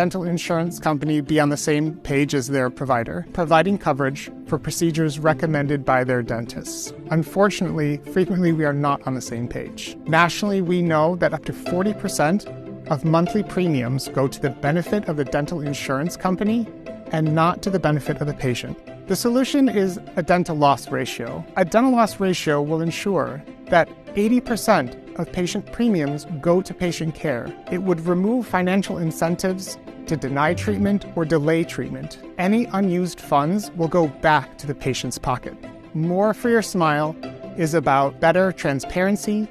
dental insurance company be on the same page as their provider, providing coverage for procedures recommended by their dentists. Unfortunately, frequently we are not on the same page. Nationally, we know that up to 40% of monthly premiums go to the benefit of the dental insurance company and not to the benefit of the patient. The solution is a dental loss ratio. A dental loss ratio will ensure that 80% of patient premiums go to patient care. It would remove financial incentives to deny treatment or delay treatment. Any unused funds will go back to the patient's pocket. More for Your Smile is about better transparency,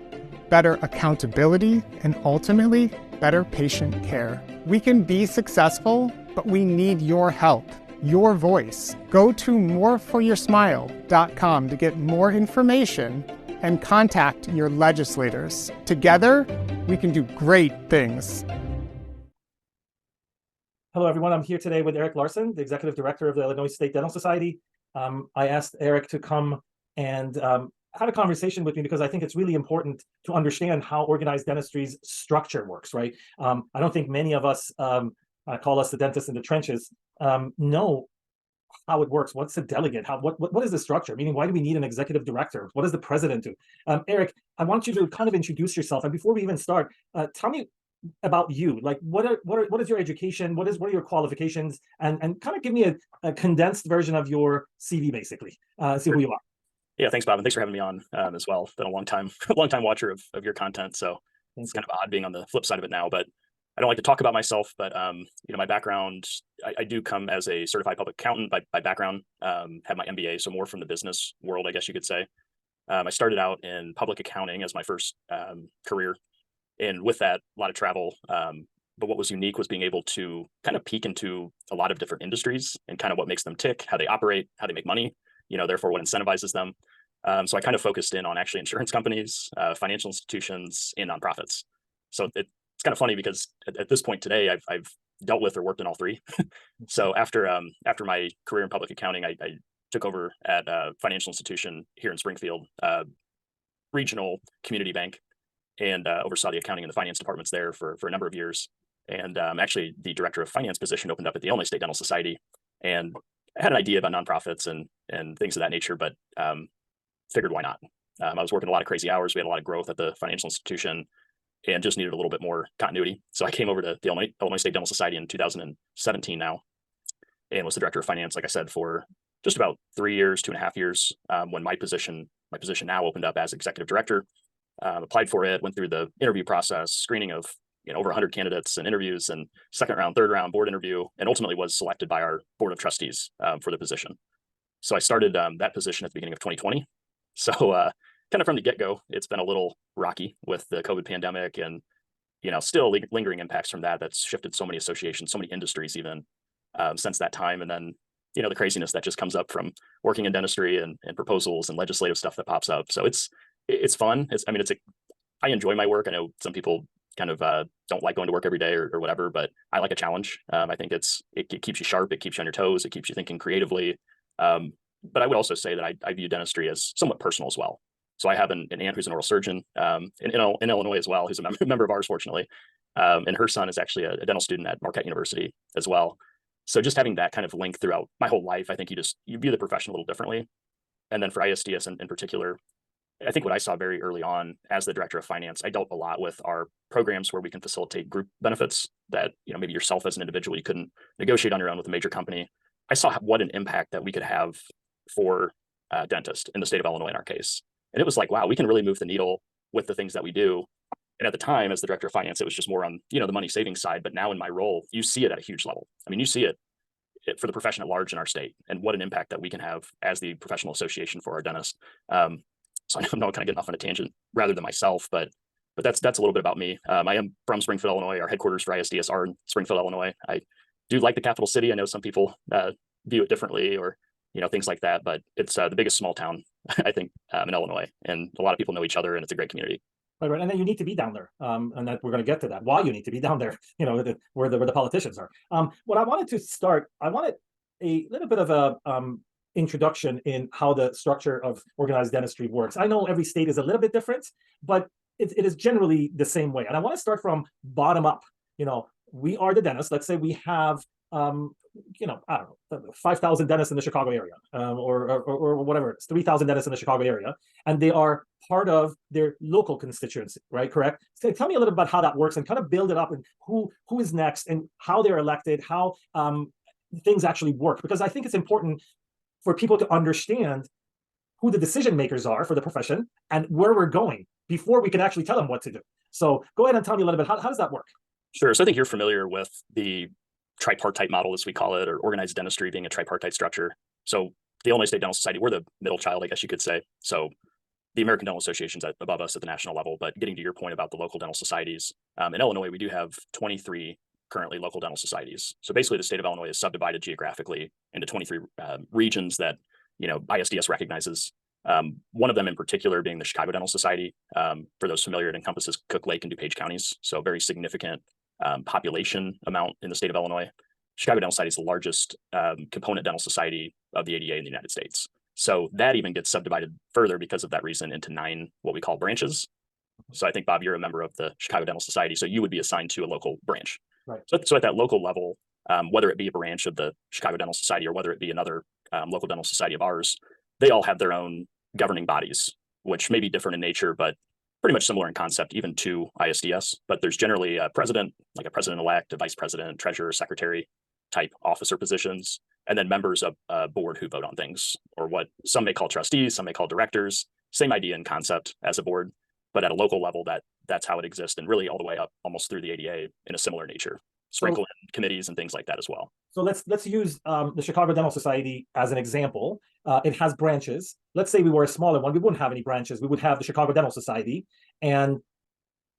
better accountability, and ultimately, better patient care. We can be successful, but we need your help, your voice. Go to moreforyoursmile.com to get more information and contact your legislators. Together, we can do great things. Hello, everyone. I'm here today with Eric Larson, the Executive Director of the Illinois State Dental Society. I asked Eric to come and have a conversation with me because I think it's really important to understand how organized dentistry's structure works, right? I don't think many of us, I call us the dentists in the trenches, know how it works. What's a delegate? What is the structure? Meaning, why do we need an executive director? What does the president do? Eric, I want you to kind of introduce yourself. And before we even start, tell me about you. Like, what is your education? What are your qualifications? And kind of give me a condensed version of your CV, basically. See who you are. Yeah, thanks, Bob, and thanks for having me on as well. Been a long time watcher of your content, so it's kind of odd being on the flip side of it now. But I don't like to talk about myself, but my background, I do come as a certified public accountant by background. Have my MBA, so more from the business world, I guess you could say. I started out in public accounting as my first career, and with that, a lot of travel. But what was unique was being able to kind of peek into a lot of different industries and kind of what makes them tick, how they operate, how they make money. Therefore what incentivizes them. So I kind of focused in on actually insurance companies, financial institutions, and nonprofits. So it's kind of funny because at this point today, I've dealt with or worked in all three. So after my career in public accounting, I took over at a financial institution here in Springfield, regional community bank, and oversaw the accounting and the finance departments there for a number of years. And actually the director of finance position opened up at the Illinois State Dental Society. And I had an idea about nonprofits and things of that nature, but figured why not? I was working a lot of crazy hours. We had a lot of growth at the financial institution and just needed a little bit more continuity. So I came over to the Illinois State Dental Society in 2017 now, and was the director of finance, like I said, for just about 3 years, 2.5 years, when my position now opened up as executive director. Applied for it, went through the interview process, screening of over 100 candidates and interviews, and second round, third round board interview, and ultimately was selected by our board of trustees for the position. So I started that position at the beginning of 2020. So kind of from the get-go, it's been a little rocky with the COVID pandemic and, still lingering impacts from that. That's shifted so many associations, so many industries even since that time. And then, the craziness that just comes up from working in dentistry and proposals and legislative stuff that pops up. So it's fun. I enjoy my work. I know some people kind of don't like going to work every day or whatever, but I like a challenge. I think it keeps you sharp, it keeps you on your toes, it keeps you thinking creatively. But I would also say that I view dentistry as somewhat personal as well. So I have an aunt who's an oral surgeon in Illinois as well, who's a member of ours, fortunately. And her son is actually a dental student at Marquette University as well. So just having that kind of link throughout my whole life, I think you view the profession a little differently. And then for ISDS in particular, I think what I saw very early on as the director of finance, I dealt a lot with our programs where we can facilitate group benefits that, maybe yourself as an individual, you couldn't negotiate on your own with a major company. I saw what an impact that we could have for a dentist in the state of Illinois in our case. And it was like, wow, we can really move the needle with the things that we do. And at the time, as the director of finance, it was just more on, the money saving side. But now in my role, you see it at a huge level. I mean, you see it for the profession at large in our state and what an impact that we can have as the professional association for our dentists. So I know I'm kind of getting off on a tangent rather than myself, but that's a little bit about me. I am from Springfield, Illinois. Our headquarters for ISDS are in Springfield, Illinois. I do like the capital city. I know some people view it differently or, things like that, but it's the biggest small town, I think, in Illinois, and a lot of people know each other, and it's a great community. Right. And then you need to be down there, and that we're going to get to that. Why you need to be down there, where the politicians are. What I wanted to start, I wanted a little bit of a introduction in how the structure of organized dentistry works. I know every state is a little bit different, but it is generally the same way. And I want to start from bottom up. we are the dentist. Let's say we have, you know, I don't know, 5,000 dentists in the Chicago area, or whatever it's 3,000 dentists in the Chicago area, and they are part of their local constituency, right? Correct. So tell me a little bit about how that works and kind of build it up and who is next and how they're elected, how things actually work, because I think it's important for people to understand who the decision makers are for the profession and where we're going before we can actually tell them what to do. So go ahead and tell me a little bit, how does that work? Sure. So I think you're familiar with the tripartite model, as we call it, or organized dentistry being a tripartite structure. So the Illinois State Dental Society, we're the middle child, I guess you could say. So the American Dental Association's above us at the national level, but getting to your point about the local dental societies, in Illinois, we do have 23 currently local dental societies. So basically the state of Illinois is subdivided geographically into 23 regions that, you know, ISDS recognizes. One of them in particular being the Chicago Dental Society. For those familiar, it encompasses Cook Lake and DuPage counties. So a very significant population amount in the state of Illinois. Chicago Dental Society is the largest component dental society of the ADA in the United States. So that even gets subdivided further because of that reason into 9 what we call branches. So I think, Bob, you're a member of the Chicago Dental Society, so you would be assigned to a local branch. Right. So at that local level, whether it be a branch of the Chicago Dental Society or whether it be another local dental society of ours, they all have their own governing bodies, which may be different in nature, but pretty much similar in concept, even to ISDS. But there's generally a president, like a president-elect, a vice president, treasurer, secretary type officer positions, and then members of a board who vote on things, or what some may call trustees, some may call directors. Same idea in concept as a board, but at a local level, that's how it exists, and really all the way up almost through the ADA in a similar nature. Sprinkle in committees and things like that as well. So let's use the Chicago Dental Society as an example. It has branches. Let's say we were a smaller one. We wouldn't have any branches. We would have the Chicago Dental Society. And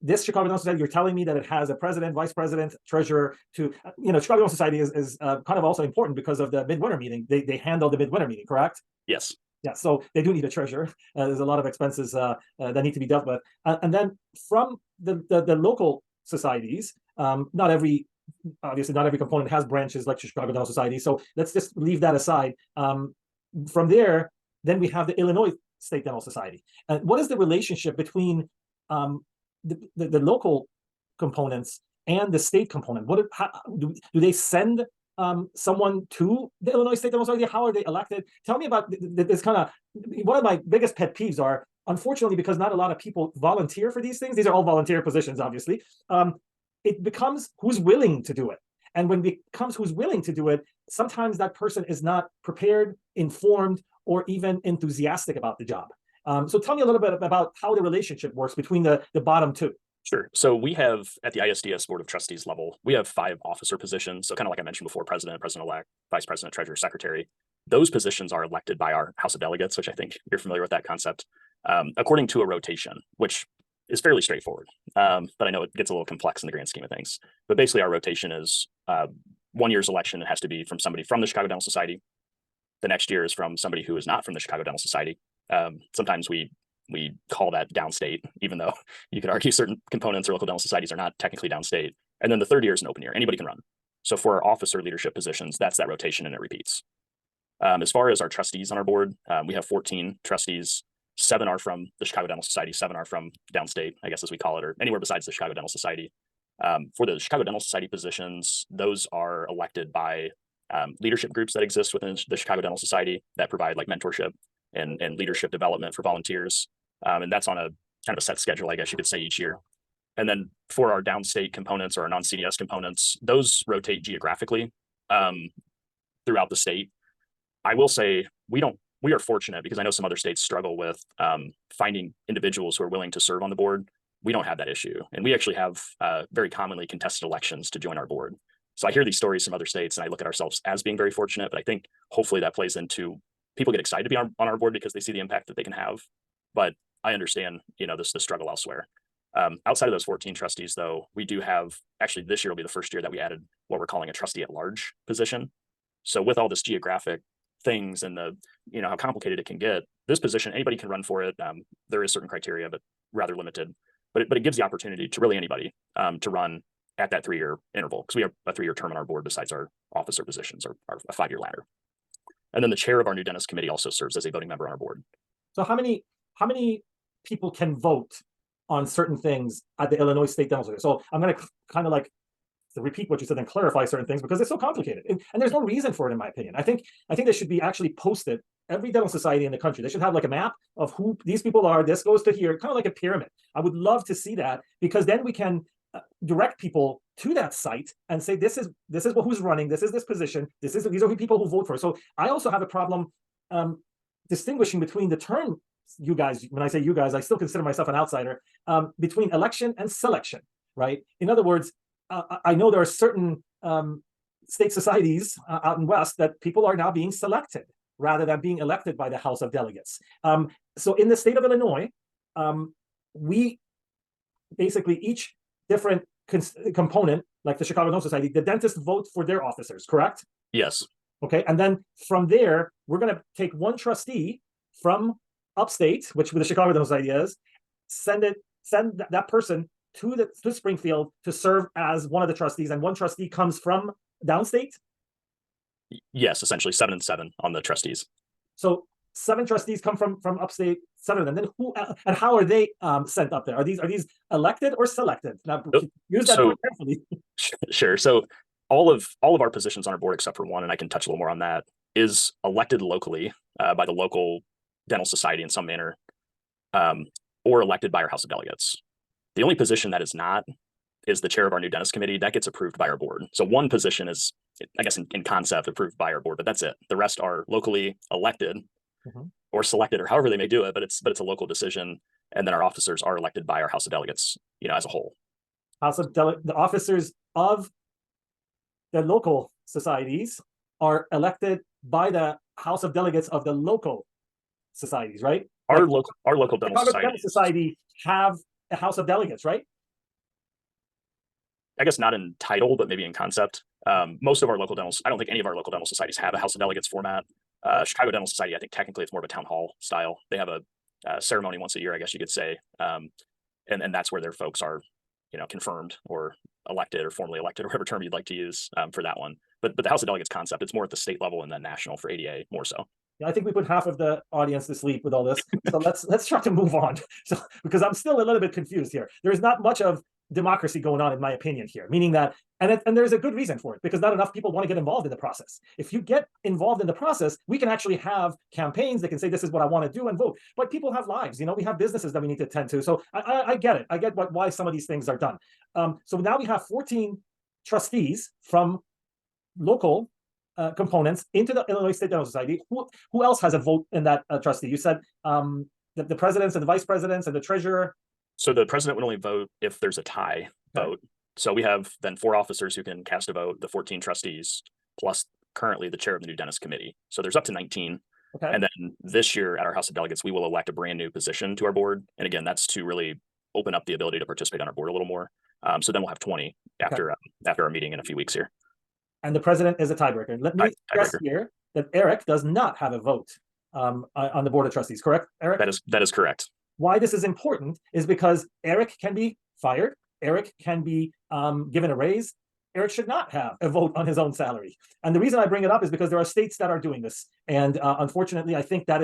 this Chicago Dental Society, you're telling me that it has a president, vice president, treasurer. To, you know, Chicago Dental Society is kind of also important because of the midwinter meeting. They handle the midwinter meeting, correct? Yes. Yeah, so they do need a treasurer. There's a lot of expenses that need to be dealt with. And then from the local societies, obviously not every component has branches like Chicago Dental Society. So let's just leave that aside. From there, then we have the Illinois State Dental Society. And what is the relationship between the local components and the state component? How do they send someone to the Illinois State Dental Society? How are they elected? Tell me about this kind of, one of my biggest pet peeves are, unfortunately, because not a lot of people volunteer for these things. These are all volunteer positions, obviously. It becomes who's willing to do it. And when it becomes who's willing to do it, sometimes that person is not prepared, informed, or even enthusiastic about the job. So tell me a little bit about how the relationship works between the bottom two. Sure. So we have, at the ISDS Board of Trustees level, we have 5 officer positions. So kind of like I mentioned before, president, president-elect, vice president, treasurer, secretary. Those positions are elected by our House of Delegates, which I think you're familiar with that concept, according to a rotation, which is fairly straightforward. But I know it gets a little complex in the grand scheme of things. But basically our rotation is 1 year's election. It has to be from somebody from the Chicago Dental Society. The next year is from somebody who is not from the Chicago Dental Society. Sometimes we call that downstate, even though you could argue certain components or local dental societies are not technically downstate. And then the third year is an open year. Anybody can run. So for our officer leadership positions, that's that rotation and it repeats. As far as our trustees on our board, we have 14 trustees. 7 are from the Chicago Dental Society, 7 are from downstate, I guess as we call it, or anywhere besides the Chicago Dental Society. For the Chicago Dental Society positions, those are elected by leadership groups that exist within the Chicago Dental Society that provide like mentorship and leadership development for volunteers. And that's on a kind of a set schedule, I guess you could say, each year. And then for our downstate components or our non-CDS components, those rotate geographically throughout the state. I will say we are fortunate because I know some other states struggle with finding individuals who are willing to serve on the board. We don't have that issue. And we actually have very commonly contested elections to join our board. So I hear these stories from other states and I look at ourselves as being very fortunate, but I think hopefully that plays into people get excited to be on our board because they see the impact that they can have. But I understand, you know, the struggle elsewhere. Outside of those 14 trustees, though, we do have, actually this year will be the first year that we added what we're calling a trustee at large position. So with all this geographic things and the, you know, how complicated it can get, this position, anybody can run for it. There is certain criteria, but rather limited. But it gives the opportunity to really anybody to run at that 3-year interval, because we have a 3-year term on our board besides our officer positions or a 5-year ladder. And then the chair of our new dentist committee also serves as a voting member on our board. So how many people can vote on certain things at the Illinois State Dental Society? So I'm going to kind of like to repeat what you said and clarify certain things because it's so complicated. And there's no reason for it, in my opinion. I think they should be actually posted. Every dental society in the country, they should have like a map of who these people are. This goes to here, kind of like a pyramid. I would love to see that, because then we can direct people to that site and say, this is who's running, this position, these are the people who vote for it. So I also have a problem distinguishing between the term, you guys, when I say you guys, I still consider myself an outsider, between election and selection, right? In other words, I know there are certain state societies out in West that people are now being selected rather than being elected by the House of Delegates. So in the state of Illinois, we basically, each different component, like the Chicago Dental Society, the dentists vote for their officers, correct? Yes. Okay, and then from there, we're going to take one trustee from upstate, which the Chicago Dental Society is, send that person to Springfield to serve as one of the trustees, and one trustee comes from downstate. Yes, essentially 7 and 7 on the trustees. So 7 trustees come from upstate, 7, and then who and how are they sent up there? Are these elected or selected? Now, use that word carefully. Sure. So all of our positions on our board, except for one, and I can touch a little more on that, is elected locally by the local dental society in some manner, or elected by our House of Delegates. The only position that is not is the chair of our new dentist committee. That gets approved by our board. So one position is, I guess, in concept approved by our board, but that's it. The rest are locally elected or selected, or however they may do it, but it's a local decision. And then our officers are elected by our House of Delegates, as a whole. The officers of the local societies are elected by the House of Delegates of the local societies, right? Our local dental society have a House of Delegates, right? I guess not in title, but maybe in concept. Most of our local dental, I don't think any of our local dental societies have a House of Delegates format. Chicago Dental Society, I think technically it's more of a town hall style. They have a ceremony once a year, I guess you could say, and that's where their folks are, confirmed or elected or formally elected, or whatever term you'd like to use for that one. But the House of Delegates concept, it's more at the state level and then national for ADA more so. Yeah, I think we put half of the audience to sleep with all this. So let's try to move on. So because I'm still a little bit confused here. There is not much of democracy going on, in my opinion, here, meaning that, and there's a good reason for it, because not enough people want to get involved in the process. If you get involved in the process, we can actually have campaigns that can say, this is what I want to do, and vote. But people have lives, we have businesses that we need to attend to. So I get it. I get why some of these things are done. So now we have 14 trustees from local components into the Illinois State Dental Society. Who else has a vote in that trustee? You said the presidents and the vice presidents and the treasurer. So the president would only vote if there's a tie vote. So we have then 4 officers who can cast a vote, the 14 trustees, plus currently the chair of the new dentist committee. So there's up to 19. Okay. And then this year at our House of Delegates, we will elect a brand new position to our board. And again, that's to really open up the ability to participate on our board a little more. So then we'll have 20 after our meeting in a few weeks here. And the president is a tiebreaker. Let me stress here that Eric does not have a vote on the board of trustees, correct, Eric? That is correct. Why this is important is because Eric can be fired. Eric can be given a raise. Eric should not have a vote on his own salary. And the reason I bring it up is because there are states that are doing this. And unfortunately, I think that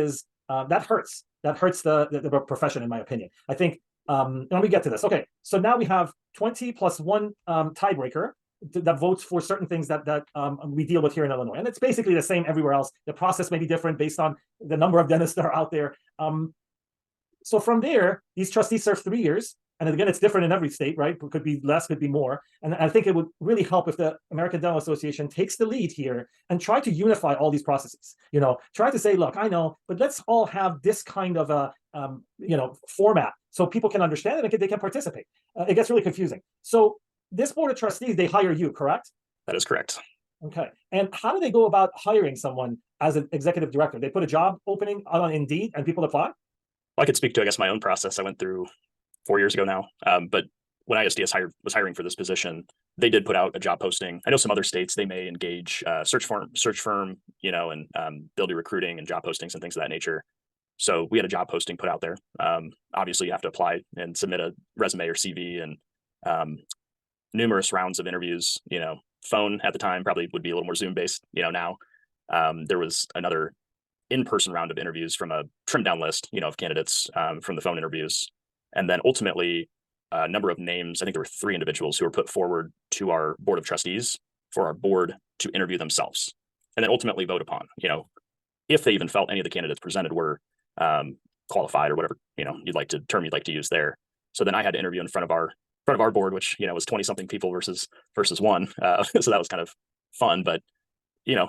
hurts. That hurts the profession, in my opinion. I think, and we get to this. Okay, so now we have 20 plus 1 tiebreaker that votes for certain things that we deal with here in Illinois. And it's basically the same everywhere else. The process may be different based on the number of dentists that are out there. So from there, these trustees serve 3 years. And again, it's different in every state, right? It could be less, could be more. And I think it would really help if the American Dental Association takes the lead here and try to unify all these processes. Try to say, look, I know, but let's all have this kind of a, format so people can understand it and they can participate. It gets really confusing. So this board of trustees, they hire you, correct? That is correct. Okay. And how do they go about hiring someone as an executive director? They put a job opening on Indeed and people apply? Well, I could speak to, I guess, my own process. I went through 4 years ago now. But when ISDS was hiring for this position, they did put out a job posting. I know some other states, they may engage search firm, and they'll do recruiting and job postings and things of that nature. So we had a job posting put out there. Obviously, you have to apply and submit a resume or CV, and numerous rounds of interviews. Phone at the time probably would be a little more Zoom based. Now there was another in-person round of interviews from a trimmed down list, of candidates from the phone interviews. And then ultimately a number of names. I think there were 3 individuals who were put forward to our board of trustees for our board to interview themselves and then ultimately vote upon, if they even felt any of the candidates presented were qualified or whatever, you'd like to use there. So then I had to interview in front of our board, which, was 20 something people versus 1. So that was kind of fun, but,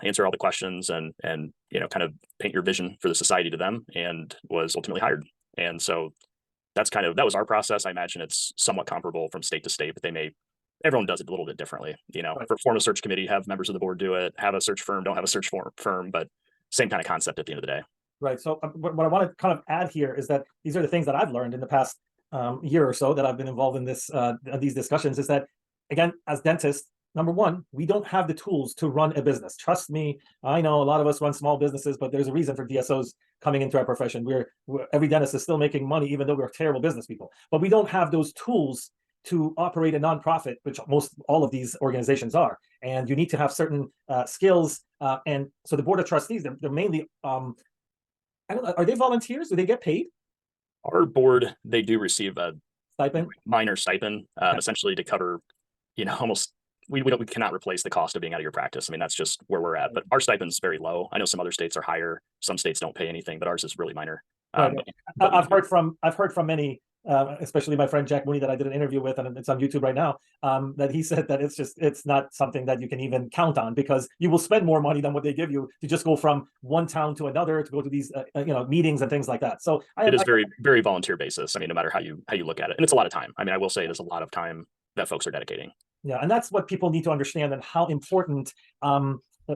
answer all the questions and, kind of paint your vision for the society to them, and was ultimately hired. And so that was our process. I imagine it's somewhat comparable from state to state, but everyone does it a little bit differently, Right. form a search committee, have members of the board do it, have a search firm, don't have a search firm, but same kind of concept at the end of the day. Right. So what I want to kind of add here is that these are the things that I've learned in the past year or so that I've been involved in these discussions, is that, again, as dentists, number one, we don't have the tools to run a business. Trust me, I know a lot of us run small businesses, but there's a reason for DSOs coming into our profession. Every dentist is still making money, even though we're terrible business people. But we don't have those tools to operate a nonprofit, which all of these organizations are. And you need to have certain skills. And so the board of trustees, they're mainly, I don't know, are they volunteers? Do they get paid? Our board, they do receive a Stipend? minor stipend, essentially to cover, almost, we cannot replace the cost of being out of your practice. I mean, that's just where we're at, but our stipend's very low. I know some other states are higher. Some states don't pay anything, but ours is really minor. Right. I've heard from many, especially my friend Jack Mooney that I did an interview with, and it's on YouTube right now, that he said that it's not something that you can even count on, because you will spend more money than what they give you to just go from one town to another to go to these meetings and things like that. So it is very, very volunteer basis. I mean, no matter how you look at it, and it's a lot of time. I mean, I will say it is a lot of time that folks are dedicating. Yeah, and that's what people need to understand, and how important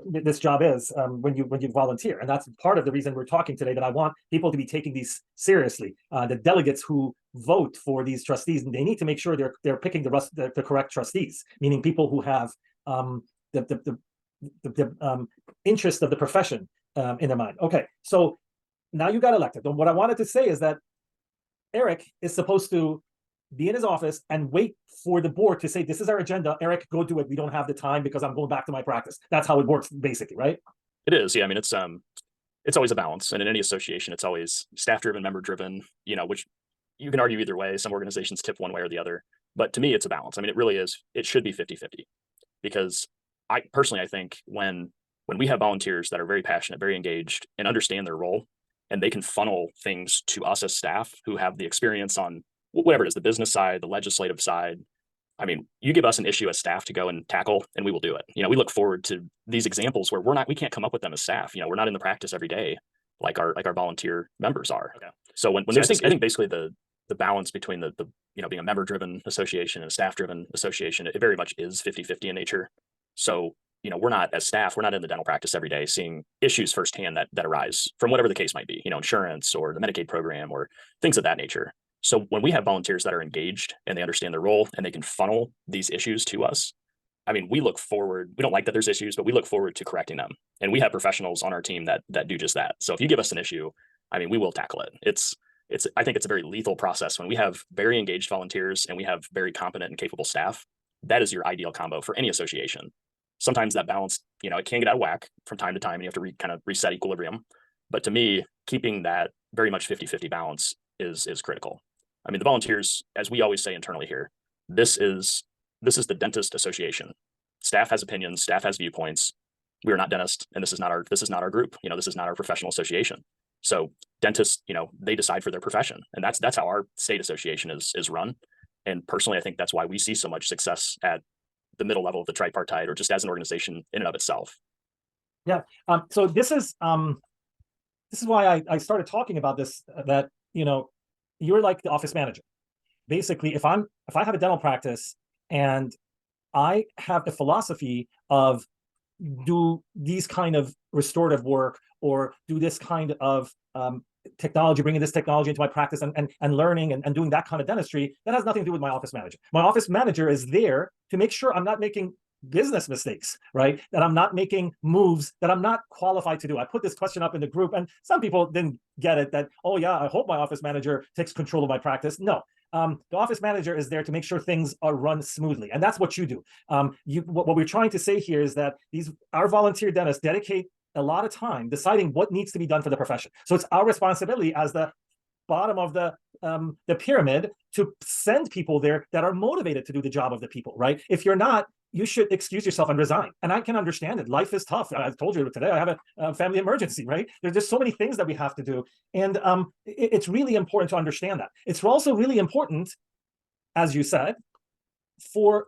this job is when you volunteer. And that's part of the reason we're talking today, that I want people to be taking these seriously. The delegates who vote for these trustees, and they need to make sure they're picking the correct trustees, meaning people who have the interest of the profession in their mind. Okay, so now you got elected. And what I wanted to say is that Eric is supposed to be in his office and wait for the board to say, this is our agenda, Eric, go do it. We don't have the time because I'm going back to my practice. That's how it works, basically, right? It is. Yeah. I mean, it's always a balance. And in any association, it's always staff driven, member driven, which you can argue either way. Some organizations tip one way or the other, but to me, it's a balance. I mean, it really is. It should be 50-50, because I think when we have volunteers that are very passionate, very engaged, and understand their role, and they can funnel things to us as staff who have the experience on whatever it is, the business side, the legislative side. I mean, you give us an issue as staff to go and tackle, and we will do it. We look forward to these examples where we can't come up with them as staff. We're not in the practice every day like our volunteer members are. Okay. So when there's things, I think basically the balance between the being a member driven association and a staff driven association, it very much is 50-50 in nature. So, we're not, as staff, we're not in the dental practice every day seeing issues firsthand that arise from whatever the case might be, insurance or the Medicaid program or things of that nature. So when we have volunteers that are engaged and they understand their role and they can funnel these issues to us, I mean, we look forward. We don't like that there's issues, but we look forward to correcting them. And we have professionals on our team that do just that. So if you give us an issue, I mean, we will tackle it. I think it's a very lethal process when we have very engaged volunteers and we have very competent and capable staff. That is your ideal combo for any association. Sometimes that balance, it can get out of whack from time to time, and you have to kind of reset equilibrium. But to me, keeping that very much 50-50 balance is critical. I mean, the volunteers, as we always say internally here, this is the dentist association. Staff has opinions, staff has viewpoints. We are not dentists, and this is not our group. This is not our professional association. So dentists, they decide for their profession, and that's how our state association is run. And personally, I think that's why we see so much success at the middle level of the tripartite, or just as an organization in and of itself. Yeah. So this is why I started talking about this. That you're like the office manager. Basically, if I have a dental practice and I have a philosophy of do these kind of restorative work, or do this kind of technology, bringing this technology into my practice and learning and doing that kind of dentistry, that has nothing to do with my office manager. My office manager is there to make sure I'm not making business mistakes, right? That I'm not making moves that I'm not qualified to do. I put this question up in the group, and some people didn't get it, that, oh yeah, I hope my office manager takes control of my practice. No, the office manager is there to make sure things are run smoothly. And that's what you do. What we're trying to say here is that our volunteer dentists dedicate a lot of time deciding what needs to be done for the profession. So it's our responsibility as the bottom of the pyramid to send people there that are motivated to do the job of the people, right? If you're not, you should excuse yourself and resign. And I can understand it. Life is tough. I told you today I have a family emergency, right? There's just so many things that we have to do. And it's really important to understand that. It's also really important, as you said, for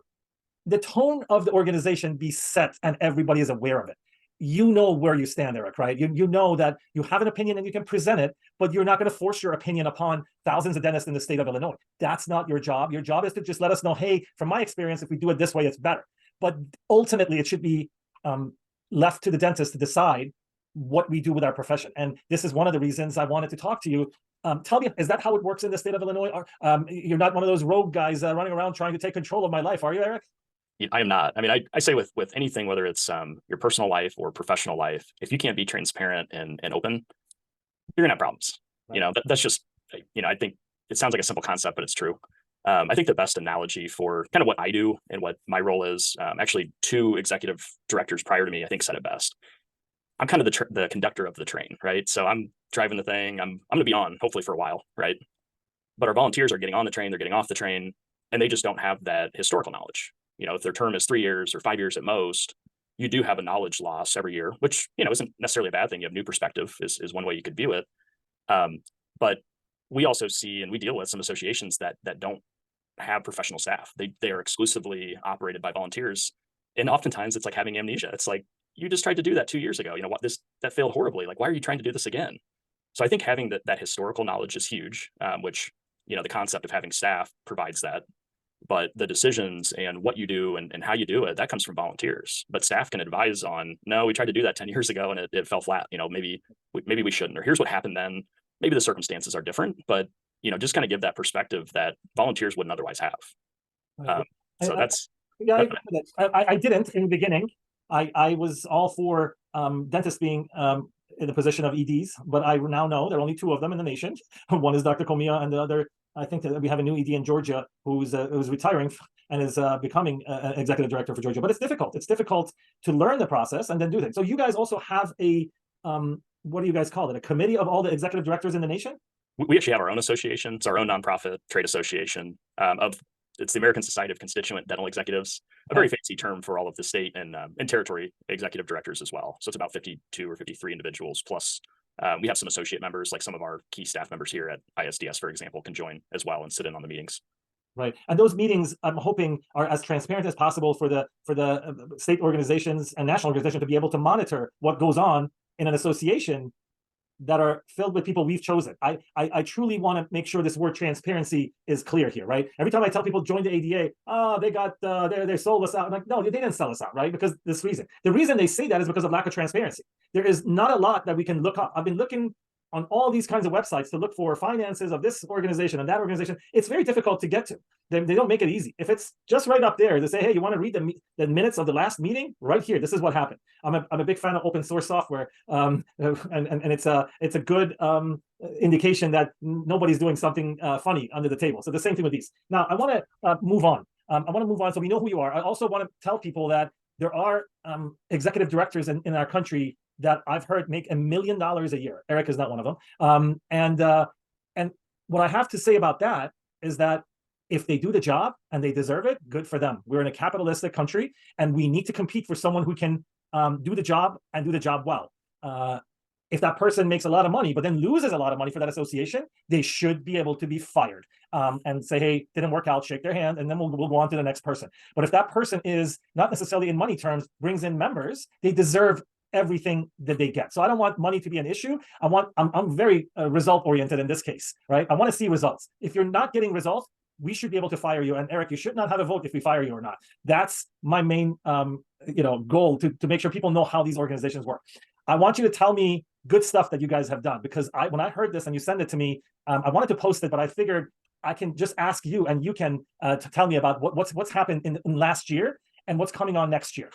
the tone of the organization be set and everybody is aware of it. You know where you stand, Eric, right? You know that you have an opinion and you can present it, but you're not going to force your opinion upon thousands of dentists in the state of Illinois. That's not your job. Your job is to just let us know, hey, from my experience, if we do it this way, it's better. But ultimately, it should be left to the dentist to decide what we do with our profession. And this is one of the reasons I wanted to talk to you. Tell me, is that how it works in the state of Illinois? Or, you're not one of those rogue guys running around trying to take control of my life, are you, Eric? I am not. I mean, I say with anything, whether it's your personal life or professional life, if you can't be transparent and open, you're gonna have problems. Right. You know, that's just, you know, I think it sounds like a simple concept, but it's true. I think the best analogy for kind of what I do and what my role is, actually 2 executive directors prior to me, I think said it best. I'm kind of the conductor of the train, right? So I'm driving the thing. I'm going to be on hopefully for a while, right? But our volunteers are getting on the train, they're getting off the train, and they just don't have that historical knowledge. You know, if their term is 3 years or 5 years at most, you do have a knowledge loss every year, which, you know, isn't necessarily a bad thing. You have new perspective is one way you could view it. But we also see and we deal with some associations that don't have professional staff. They are exclusively operated by volunteers. And oftentimes it's like having amnesia. It's like, you just tried to do that 2 years ago. You know what, that failed horribly. Like, why are you trying to do this again? So I think having that historical knowledge is huge, which, you know, the concept of having staff provides that. But the decisions and what you do and how you do it, that comes from volunteers. But staff can advise on, no, we tried to do that 10 years ago and it fell flat. You know, maybe we shouldn't, or here's what happened then. Maybe the circumstances are different, but, you know, just kind of give that perspective that volunteers wouldn't otherwise have. So that's. Yeah, I didn't in the beginning. I was all for dentists being in the position of EDs, but I now know there are only 2 of them in the nation. One is Dr. Comia, and the other, I think that we have a new ED in Georgia who's retiring and is becoming an executive director for Georgia. But it's difficult. It's difficult to learn the process and then do things. So you guys also have a, what do you guys call it? A committee of all the executive directors in the nation? We actually have our own association. It's our own nonprofit trade association it's the American Society of Constituent Dental Executives, a very fancy term for all of the state and territory executive directors as well. So it's about 52 or 53 individuals. Plus, we have some associate members, like some of our key staff members here at ISDS, for example, can join as well and sit in on the meetings. Right, and those meetings, I'm hoping, are as transparent as possible for the state organizations and national organizations to be able to monitor what goes on in an association that are filled with people we've chosen. I truly want to make sure this word transparency is clear here, right? Every time I tell people join the ADA, they got they sold us out. I'm like, no, they didn't sell us out, right? Because this reason. The reason they say that is because of lack of transparency. There is not a lot that we can look up. I've been looking on all these kinds of websites to look for finances of this organization and that organization. It's very difficult to get to. They don't make it easy. If it's just right up there to say, hey, you want to read the minutes of the last meeting? Right here, this is what happened. I'm a big fan of open source software, and it's a good indication that nobody's doing something funny under the table. So the same thing with these. Now, I want to move on. I want to move on so we know who you are. I also want to tell people that there are executive directors in our country that I've heard make $1 million a year. Eric is not one of them. And what I have to say about that is that if they do the job and they deserve it, good for them. We're in a capitalistic country and we need to compete for someone who can do the job and do the job well. If that person makes a lot of money, but then loses a lot of money for that association, they should be able to be fired and say, hey, didn't work out, shake their hand, and then we'll go on to the next person. But if that person is not necessarily in money terms, brings in members, they deserve everything that they get. So I don't want money to be an issue. I'm very result oriented in this case, right? I want to see results. If you're not getting results, we should be able to fire you. And Eric, you should not have a vote if we fire you or not. That's my main goal, to make sure people know how these organizations work. I want you to tell me good stuff that you guys have done, because when I heard this and you sent it to me, I wanted to post it, but I figured I can just ask you and you can to tell me about what's happened in last year and what's coming on next year.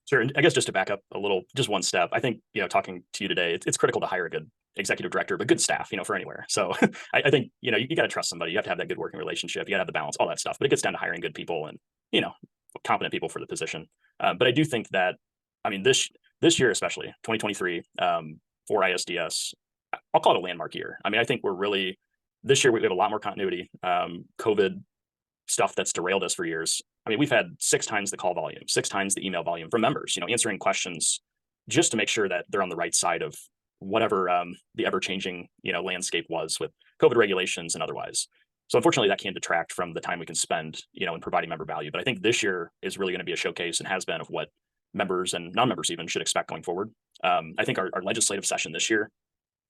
Sure. And I guess just to back up a little, just one step, I think, talking to you today, it's critical to hire a good executive director, but good staff, for anywhere. So I think, you got to trust somebody. You have to have that good working relationship. You got to have the balance, all that stuff. But it gets down to hiring good people and, competent people for the position. But I do think that, this year, especially 2023, for ISDS, I'll call it a landmark year. I think we're really This year we have a lot more continuity. COVID stuff that's derailed us for years. I mean, we've had 6 times the call volume, 6 times the email volume from members, answering questions just to make sure that they're on the right side of whatever the ever-changing, landscape was with COVID regulations and otherwise. So unfortunately, that can detract from the time we can spend, in providing member value. But I think this year is really going to be a showcase, and has been, of what members and non-members even should expect going forward. I think our legislative session this year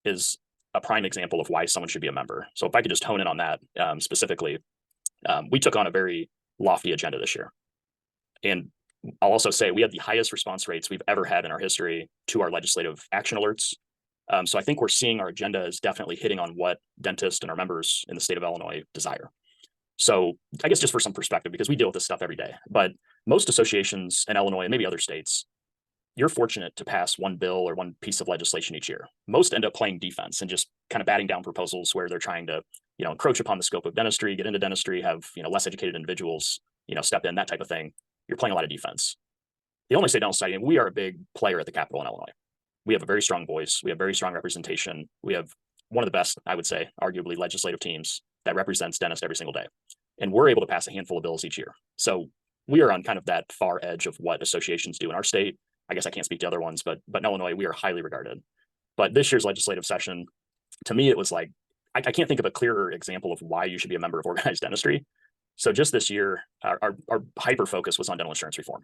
is a prime example of why someone should be a member. So if I could just hone in on that specifically, we took on a very lofty agenda this year. And I'll also say we had the highest response rates we've ever had in our history to our legislative action alerts. So I think we're seeing our agenda is definitely hitting on what dentists and our members in the state of Illinois desire. So I guess just for some perspective, because we deal with this stuff every day, but most associations in Illinois and maybe other states, you're fortunate to pass one bill or one piece of legislation each year. Most end up playing defense and just kind of batting down proposals where they're trying to, encroach upon the scope of dentistry, get into dentistry, have, less educated individuals, step in, that type of thing. You're playing a lot of defense. The Illinois State Dental Society, we are a big player at the Capitol in Illinois. We have a very strong voice. We have very strong representation. We have one of the best, I would say, arguably legislative teams that represents dentists every single day. And we're able to pass a handful of bills each year. So we are on kind of that far edge of what associations do in our state. I guess I can't speak to other ones, but in Illinois, we are highly regarded. But this year's legislative session, to me, it was like, I can't think of a clearer example of why you should be a member of organized dentistry. So just this year, our hyper focus was on dental insurance reform.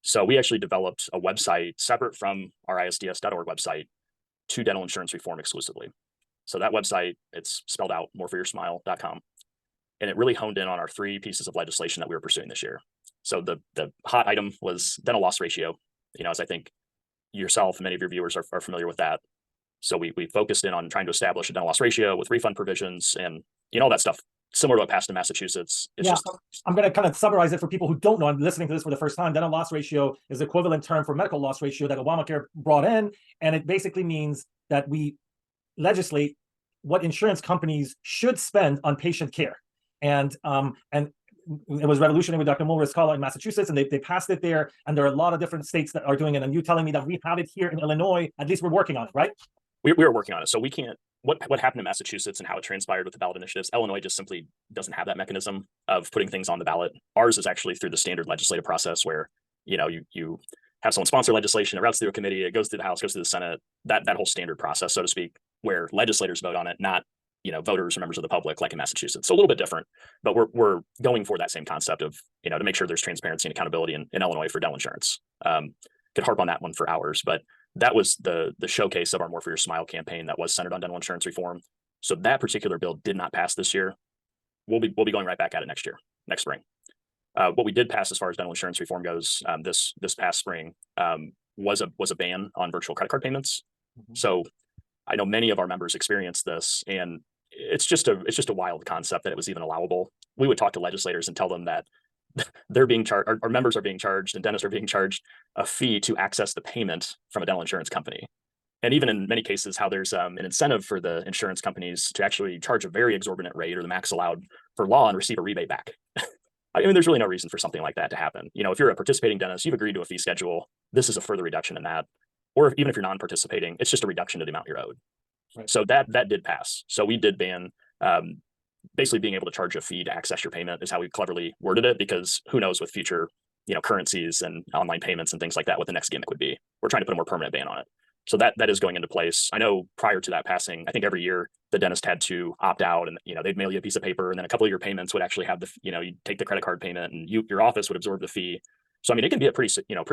So we actually developed a website separate from our ISDS.org website to dental insurance reform exclusively. So that website, it's spelled out moreforyoursmile.com. And it really honed in on our 3 pieces of legislation that we were pursuing this year. So the hot item was dental loss ratio, as I think yourself and many of your viewers are familiar with that. So we focused in on trying to establish a dental loss ratio with refund provisions and, all that stuff, similar to what passed in Massachusetts. I'm going to kind of summarize it for people who don't know. I'm listening to this for the first time. Dental loss ratio is the equivalent term for medical loss ratio that Obamacare brought in. And it basically means that we legislate what insurance companies should spend on patient care. And it was revolutionary with Dr. Mulris in Massachusetts, and they passed it there. And there are a lot of different states that are doing it. And you telling me that we have it here in Illinois, at least we're working on it, right? We are working on it. So we can't, what happened in Massachusetts and how it transpired with the ballot initiatives, Illinois just simply doesn't have that mechanism of putting things on the ballot. Ours is actually through the standard legislative process where, you have someone sponsor legislation, it routes through a committee, it goes through the House, goes through the Senate, that whole standard process, so to speak, where legislators vote on it, not, voters or members of the public like in Massachusetts. So a little bit different, but we're going for that same concept of, to make sure there's transparency and accountability in Illinois for dental insurance. Could harp on that one for hours, but that was the showcase of our More for Your Smile campaign that was centered on dental insurance reform. So that particular bill did not pass this year. We'll be going right back at it next spring. What we did pass as far as dental insurance reform goes, this past spring, was a ban on virtual credit card payments. Mm-hmm. So I know many of our members experienced this, and it's just a wild concept that it was even allowable. We would talk to legislators and tell them that they're being charged, our members are being charged, and dentists are being charged a fee to access the payment from a dental insurance company. And even in many cases, how there's an incentive for the insurance companies to actually charge a very exorbitant rate or the max allowed for law and receive a rebate back. I mean, there's really no reason for something like that to happen. If you're a participating dentist, you've agreed to a fee schedule. This is a further reduction in that. Or even if you're non-participating, it's just a reduction to the amount you're owed. Right. So that did pass. So we did ban basically being able to charge a fee to access your payment is how we cleverly worded it, because who knows with future, currencies and online payments and things like that, what the next gimmick would be. We're trying to put a more permanent ban on it. So that is going into place. I know prior to that passing, I think every year the dentist had to opt out, and they'd mail you a piece of paper, and then a couple of your payments would actually have the, you take the credit card payment, and your office would absorb the fee. So I mean, it can be a pretty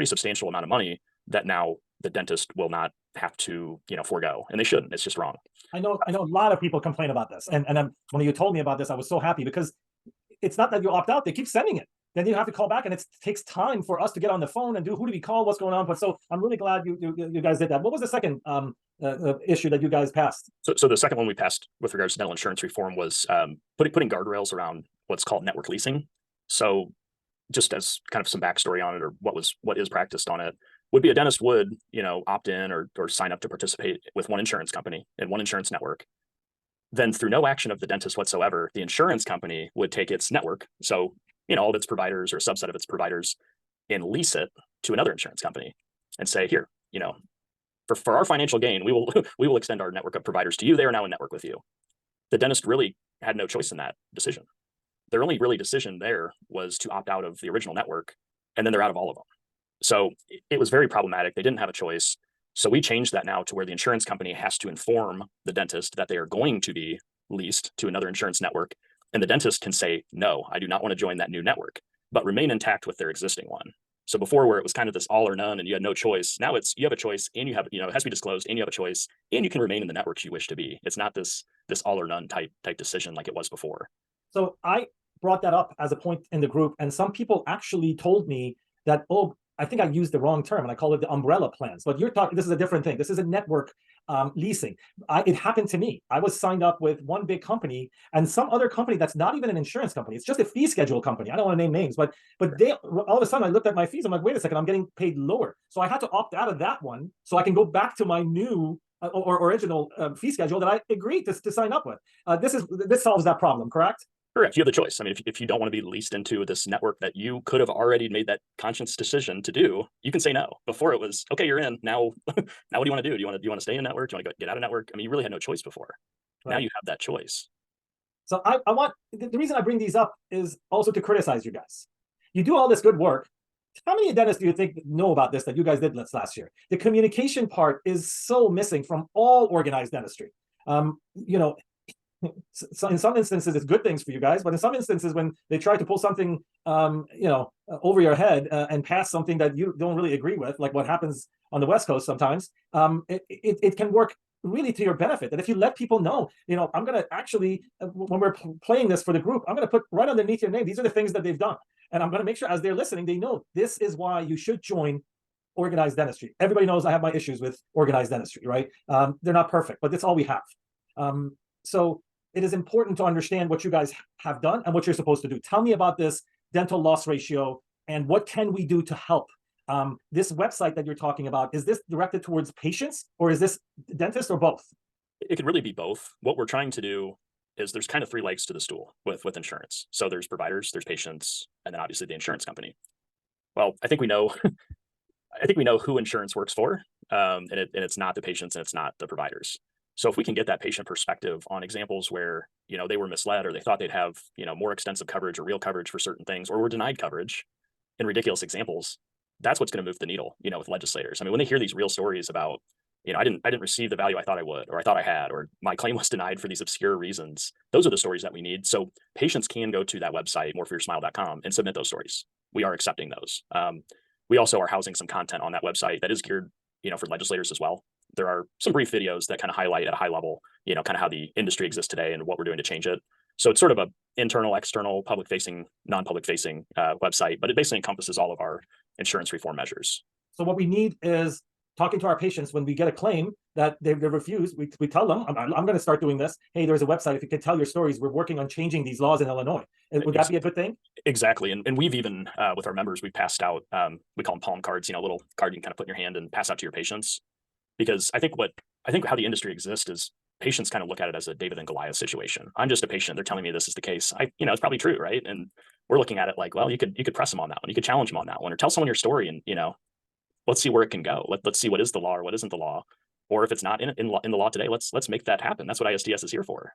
substantial amount of money that now the dentist will not have to, forego, and they shouldn't. It's just wrong. I know a lot of people complain about this, and when you told me about this, I was so happy, because it's not that you opt out; they keep sending it. Then you have to call back, and it takes time for us to get on the phone and do who do we call, what's going on. But so I'm really glad you guys did that. What was the second issue that you guys passed? So the second one we passed with regards to dental insurance reform was putting guardrails around what's called network leasing. So just as kind of some backstory on it, or what is practiced on it, would be a dentist would, opt in or sign up to participate with one insurance company and one insurance network. Then through no action of the dentist whatsoever, the insurance company would take its network, so all of its providers or a subset of its and lease it to another insurance company and say, here, for our financial gain, we will extend our network of providers to you. They are now in network with you. the dentist really had no choice in that decision. Their only really decision there was to opt out of the original network, and then they're out of all of them. So it was very problematic. They didn't have a choice. So we changed that now to where the insurance company has to inform the dentist that they are going to be leased to another insurance network. And the dentist can say, no, I do not want to join that new network, but remain intact with their existing one. So before, where it was kind of this all or none and you had no choice, now it's you have a choice and you have, it has to be disclosed and you have a choice and you can remain in the networks you wish to be. It's not this all or none type decision like it was before. So I brought that up as a point in the group, and some people actually told me that, oh, I think I used the wrong term and I call it the umbrella plans, but you're talking, this is a different thing. This is a network leasing. It happened to me. I was signed up with one big company and some other company that's not even an insurance company. It's just a fee schedule company. I don't want to name names, but they, all of a sudden I looked at my fees. I'm like, wait a second, I'm getting paid lower. So I had to opt out of that one so I can go back to my new or original fee schedule that I agreed to sign up with. This solves that problem, correct? Correct. You have the choice. I mean, if you don't want to be leased into this network that you could have already made that conscious decision to do, you can say no. Before it was, okay, you're in. Now, what do you want to do? Do you want to stay in network? Do you want to get out of network? I mean, you really had no choice before. Right. Now you have that choice. So I want, the reason I bring these up is also to criticize you guys. You do all this good work. How many dentists do you think know about this that you guys did last year? The communication part is so missing from all organized dentistry. So in some instances, it's good things for you guys, but in some instances, when they try to pull something, over your head and pass something that you don't really agree with, like what happens on the West Coast sometimes, it can work really to your benefit. That if you let people know, I'm going to actually, when we're playing this for the group, I'm going to put right underneath your name, these are the things that they've done. And I'm going to make sure as they're listening, they know this is why you should join organized dentistry. Everybody knows I have my issues with organized dentistry, right? They're not perfect, but that's all we have. So it is important to understand what you guys have done and what you're supposed to do. Tell me about this dental loss ratio and what can we do to help? This website that you're talking about, is this directed towards patients or is this dentists or both? It could really be both. What we're trying to do is there's kind of three legs to the stool with insurance. So there's providers, there's patients, and then obviously the insurance company. Well, I think we know who insurance works for, and it's not the patients and it's not the providers. So if we can get that patient perspective on examples where, they were misled or they thought they'd have, more extensive coverage or real coverage for certain things, or were denied coverage in ridiculous examples, that's what's going to move the needle, with legislators. I mean, when they hear these real stories about, I didn't receive the value I thought I would, or I thought I had, or my claim was denied for these obscure reasons, those are the stories that we need. So patients can go to that website, moreforyoursmile.com, and submit those stories. We are accepting those. We also are housing some content on that website that is geared, for legislators as well. There are some brief videos that kind of highlight at a high level, kind of how the industry exists today and what we're doing to change it. So it's sort of a internal, external, public facing, non-public facing website, but it basically encompasses all of our insurance reform measures. So what we need is talking to our patients when we get a claim that they refuse, we tell them, I'm going to start doing this. Hey, there's a website. If you can tell your stories, we're working on changing these laws in Illinois. Would that be a good thing? Exactly. And we've even, with our members, we passed out, we call them palm cards, a little card you can kind of put in your hand and pass out to your patients. Because I think how the industry exists is patients kind of look at it as a David and Goliath situation. I'm just a patient. They're telling me this is the case. It's probably true, right? And we're looking at it like, well, you could press them on that one. You could challenge them on that one, or tell someone your story, and let's see where it can go. Let's see what is the law or what isn't the law, or if it's not in the law today, let's make that happen. That's what ISDS is here for.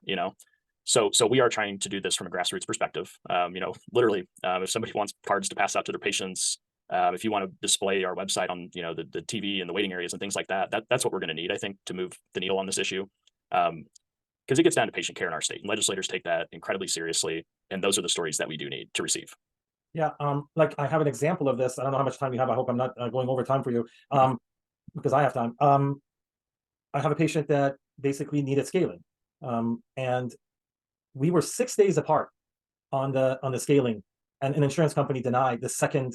So we are trying to do this from a grassroots perspective. Literally, if somebody wants cards to pass out to their patients. If you want to display our website on, the TV and the waiting areas and things like that, that's what we're going to need, I think, to move the needle on this issue. Because it gets down to patient care in our state, and legislators take that incredibly seriously. And those are the stories that we do need to receive. Yeah. Like I have an example of this. I don't know how much time you have. I hope I'm not going over time for you, because I have time. I have a patient that basically needed scaling. And we were 6 days apart on the scaling, and an insurance company denied the second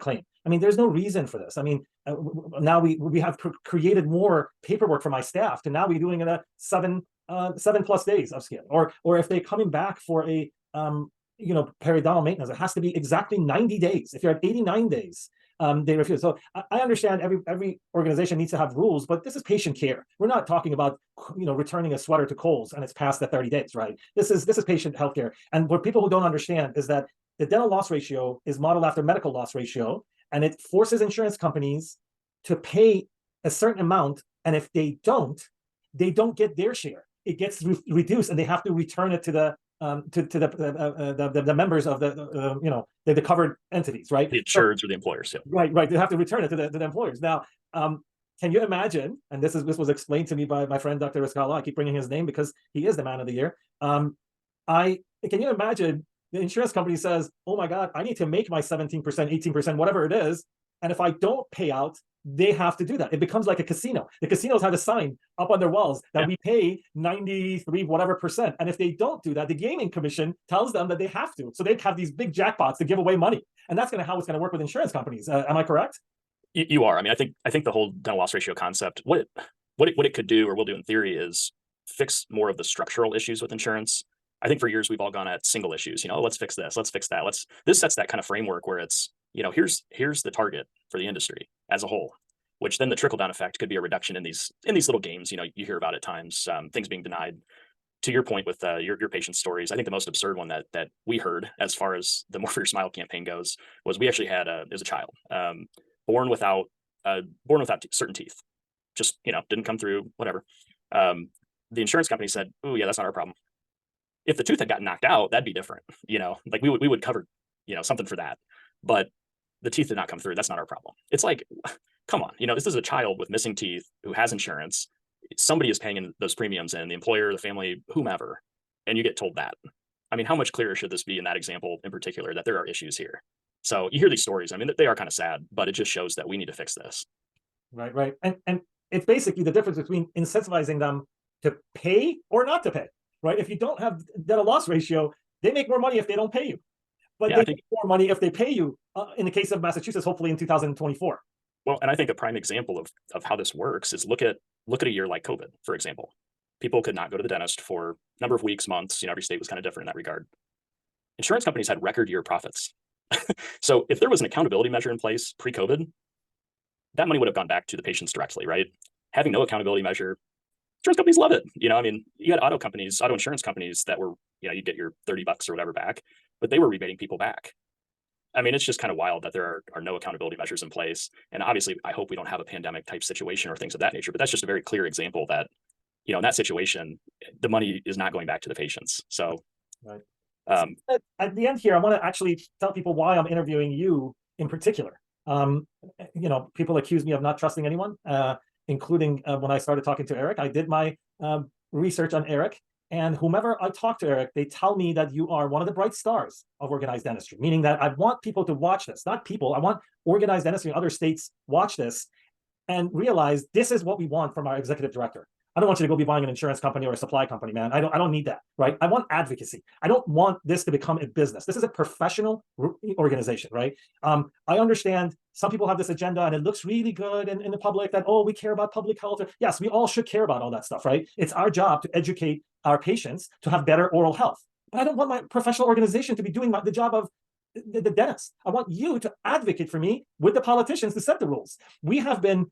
claim. I mean, there's no reason for this. I mean, now we have created more paperwork for my staff to now be doing it at 7+ days of scale, or if they're coming back for a periodontal maintenance, it has to be exactly 90 days. If you're at 89 days, they refuse. So I understand every organization needs to have rules, but this is patient care. We're not talking about returning a sweater to Kohl's and it's past the 30 days, right? This is patient healthcare. And what people who don't understand is that the dental loss ratio is modeled after medical loss ratio, and it forces insurance companies to pay a certain amount. And if they don't get their share. it gets reduced, and they have to return it to the members of the covered entities, right? The insureds or the employers. Yeah. Right. They have to return it to the employers. Now, can you imagine? And this was explained to me by my friend Dr. Riscala. I keep bringing his name because he is the man of the year. Can you imagine the insurance company says, "Oh my God, I need to make my 17%, 18%, whatever it is, and if I don't pay out, they have to do that." It becomes like a casino. The casinos have a sign up on their walls that we pay 93 whatever percent, and if they don't do that, the gaming commission tells them that they have to. So they have these big jackpots to give away money, and that's how it's going to work with insurance companies. Am I correct? You are. I mean, I think the whole dental loss ratio concept, what it could do or will do in theory is fix more of the structural issues with insurance. I think for years we've all gone at single issues. Let's fix this, let's fix that. This sets that kind of framework where it's here's the target for the industry as a whole, which then the trickle down effect could be a reduction in these little games. You hear about at times, things being denied. To your point with your patient stories, I think the most absurd one that we heard as far as the More for Your Smile campaign goes was we actually had a child born without certain teeth, just didn't come through, whatever. The insurance company said, "Oh yeah, that's not our problem." If the tooth had gotten knocked out, that'd be different. Like we would cover something for that, but the teeth did not come through. That's not our problem. It's like, come on, this is a child with missing teeth who has insurance. Somebody is paying in those premiums, and the employer, the family, whomever, and you get told that. I mean, how much clearer should this be in that example in particular that there are issues here? So you hear these stories. I mean, they are kind of sad, but it just shows that we need to fix this. Right. And it's basically the difference between incentivizing them to pay or not to pay, right? If you don't have dental loss ratio, they make more money if they don't pay you, but they make more money if they pay you. In the case of Massachusetts, hopefully in 2024. Well, and I think a prime example of how this works is look at a year like COVID, for example. People could not go to the dentist for a number of weeks, months. Every state was kind of different in that regard. Insurance companies had record year profits. So if there was an accountability measure in place pre-COVID, that money would have gone back to the patients directly, right? Having no accountability measure, insurance companies love it. I mean, you had auto insurance companies that were, you get your $30 or whatever back, but they were rebating people back. I mean, it's just kind of wild that there are no accountability measures in place. And obviously, I hope we don't have a pandemic type situation or things of that nature, but that's just a very clear example that, in that situation, the money is not going back to the patients. So, right. At the end here, I want to actually tell people why I'm interviewing you in particular. People accuse me of not trusting anyone, including when I started talking to Eric. I did my research on Eric, and whomever I talk to, Eric, they tell me that you are one of the bright stars of organized dentistry, meaning that I want people to watch this, not people. I want organized dentistry in other states watch this and realize this is what we want from our executive director. I don't want you to go be buying an insurance company or a supply company, man. I don't need that, right? I want advocacy. I don't want this to become a business. This is a professional organization, right? I understand some people have this agenda and it looks really good in the public that, we care about public health. Yes, we all should care about all that stuff, right? It's our job to educate our patients to have better oral health. But I don't want my professional organization to be doing the job of the dentist. I want you to advocate for me with the politicians to set the rules. We have been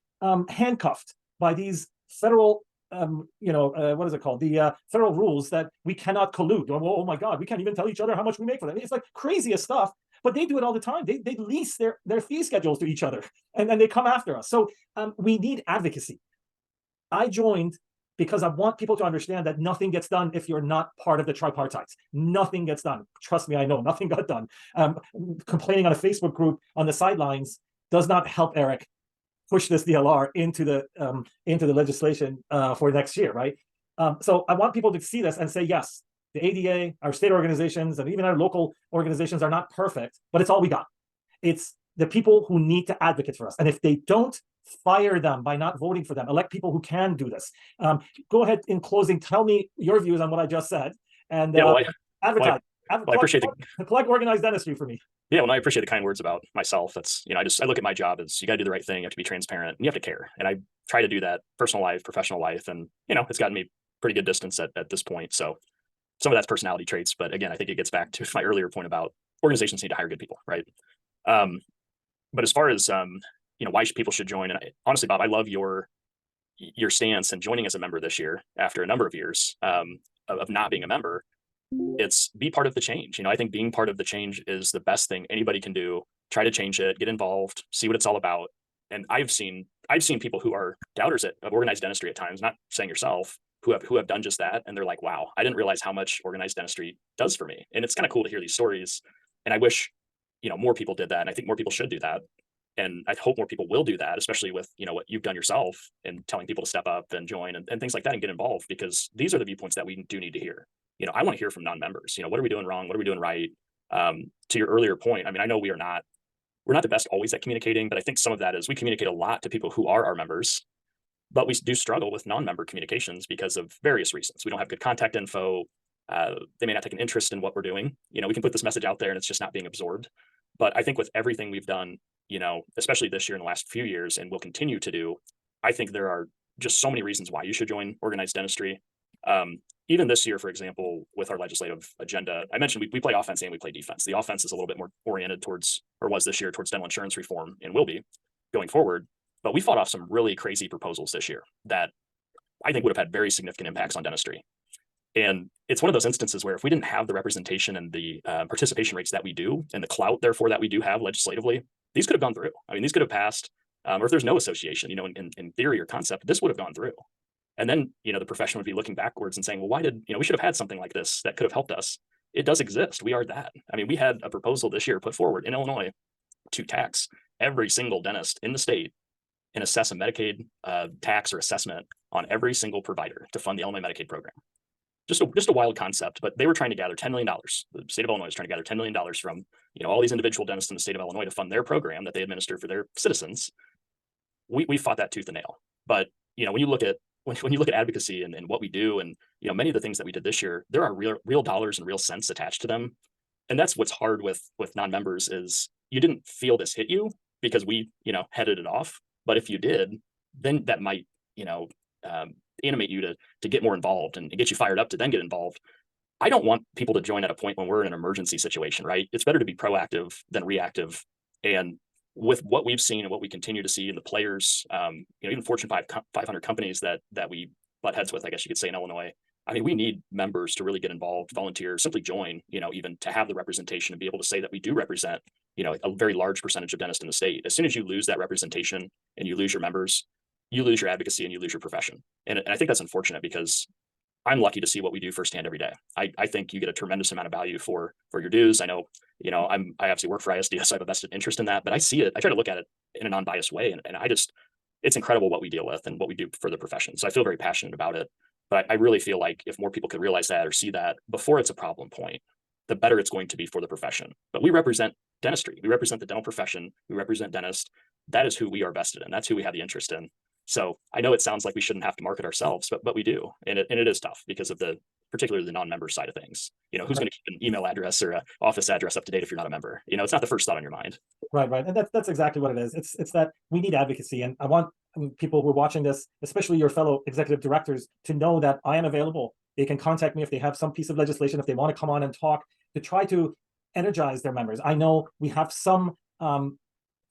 handcuffed by these federal what is it called? The federal rules that we cannot collude. Oh my God, we can't even tell each other how much we make for them. It's like craziest stuff, but they do it all the time. They lease their fee schedules to each other, and then they come after us. So we need advocacy. I joined because I want people to understand that nothing gets done if you're not part of the tripartite. Nothing gets done. Trust me, I know nothing got done. Complaining on a Facebook group on the sidelines does not help Eric push this DLR into the legislation for next year, right? So I want people to see this and say, yes, the ADA, our state organizations, and even our local organizations are not perfect, but it's all we got. It's the people who need to advocate for us. And if they don't, fire them by not voting for them. Elect people who can do this. Go ahead, in closing, tell me your views on what I just said, and advertise. I appreciate collect organized dentistry for me. Yeah, well, I appreciate the kind words about myself. That's, I look at my job as you got to do the right thing. You have to be transparent, and you have to care. And I try to do that personal life, professional life. And, it's gotten me pretty good distance at this point. So some of that's personality traits. But again, I think it gets back to my earlier point about organizations need to hire good people, right? But as far as, why people should join, and honestly, Bob, I love your stance and joining as a member this year after a number of years of not being a member. It's be part of the change. I think being part of the change is the best thing anybody can do. Try to change it, get involved, see what it's all about. And I've seen people who are doubters of organized dentistry at times, not saying yourself, who have done just that, and they're like, wow, I didn't realize how much organized dentistry does for me. And it's kind of cool to hear these stories. And I wish, more people did that. And I think more people should do that. And I hope more people will do that, especially with, what you've done yourself and telling people to step up and join and things like that and get involved, because these are the viewpoints that we do need to hear. I want to hear from non-members. What are we doing wrong? What are we doing right? To your earlier point, I know we're not the best always at communicating, but I think some of that is we communicate a lot to people who are our members, but we do struggle with non-member communications because of various reasons. We don't have good contact info. They may not take an interest in what we're doing. We can put this message out there and it's just not being absorbed. But I think with everything we've done, especially this year in the last few years, and will continue to do, I think there are just so many reasons why you should join organized dentistry. Even this year, for example, with our legislative agenda, I mentioned we play offense and we play defense. The offense is a little bit more oriented towards, or was this year, towards dental insurance reform, and will be going forward. But we fought off some really crazy proposals this year that I think would have had very significant impacts on dentistry. And it's one of those instances where if we didn't have the representation and the participation rates that we do, and the clout, therefore, that we do have legislatively, these could have gone through. These could have passed, or if there's no association, in theory or concept, this would have gone through. And then, the profession would be looking backwards and saying, well, why did, we should have had something like this that could have helped us. It does exist. We are that. We had a proposal this year put forward in Illinois to tax every single dentist in the state and assess a Medicaid tax or assessment on every single provider to fund the Illinois Medicaid program. Just a wild concept, but they were trying to gather $10 million. The state of Illinois is trying to gather $10 million from, all these individual dentists in the state of Illinois to fund their program that they administer for their citizens. We fought that tooth and nail. But, when you look at advocacy and what we do, and, many of the things that we did this year, there are real dollars and real cents attached to them. And that's what's hard with non-members is you didn't feel this hit you because we, headed it off. But if you did, then that might, animate you to get more involved and get you fired up to then get involved. I don't want people to join at a point when we're in an emergency situation, right? It's better to be proactive than reactive. And with what we've seen and what we continue to see in the players, even Fortune 500 companies that we butt heads with, I guess you could say, in Illinois, we need members to really get involved, volunteer, simply join, even to have the representation and be able to say that we do represent, a very large percentage of dentists in the state. As soon as you lose that representation and you lose your members, you lose your advocacy and you lose your profession. And I think that's unfortunate because I'm lucky to see what we do firsthand every day. I think you get a tremendous amount of value for your dues. I know, I obviously work for ISDS, so I have a vested interest in that, but I see it. I try to look at it in a non-biased way. And it's incredible what we deal with and what we do for the profession. So I feel very passionate about it. But I really feel like if more people could realize that or see that before it's a problem point, the better it's going to be for the profession. But we represent dentistry. We represent the dental profession. We represent dentists. That is who we are vested in. That's who we have the interest in. So I know it sounds like we shouldn't have to market ourselves, but we do. And it is tough because of particularly the non-member side of things. Who's going to keep an email address or an office address up to date if you're not a member? It's not the first thought on your mind. Right. And that's exactly what it is. It's that we need advocacy. And I want people who are watching this, especially your fellow executive directors, to know that I am available. They can contact me if they have some piece of legislation, if they want to come on and talk, to try to energize their members. I know we have some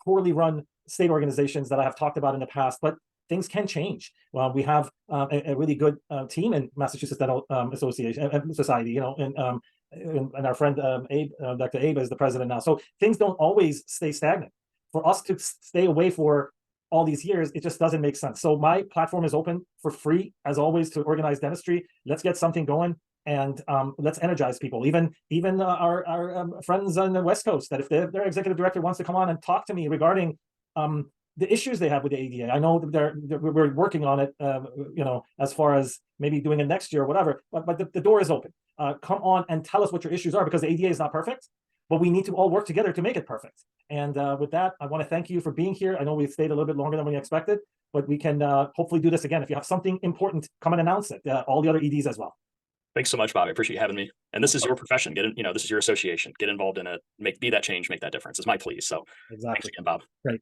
poorly run state organizations that I have talked about in the past, but things can change. Well, we have a really good team in Massachusetts Dental Association Society, and our friend Abe, Dr. Abe is the president now. So things don't always stay stagnant. For us to stay away for all these years, it just doesn't make sense. So my platform is open for free, as always, to organize dentistry. Let's get something going, and let's energize people. Even our friends on the West Coast, that if their executive director wants to come on and talk to me regarding the issues they have with the ADA. I know that we're working on it, as far as maybe doing it next year or whatever, but the door is open. Come on and tell us what your issues are, because the ADA is not perfect, but we need to all work together to make it perfect. And with that, I want to thank you for being here. I know we stayed a little bit longer than we expected, but we can hopefully do this again. If you have something important, come and announce it. All the other EDs as well. Thanks so much, Bob. I appreciate you having me. And this is your profession. This is your association. Get involved in it. Be that change, make that difference is my plea. So exactly. Thanks again, Bob. Great.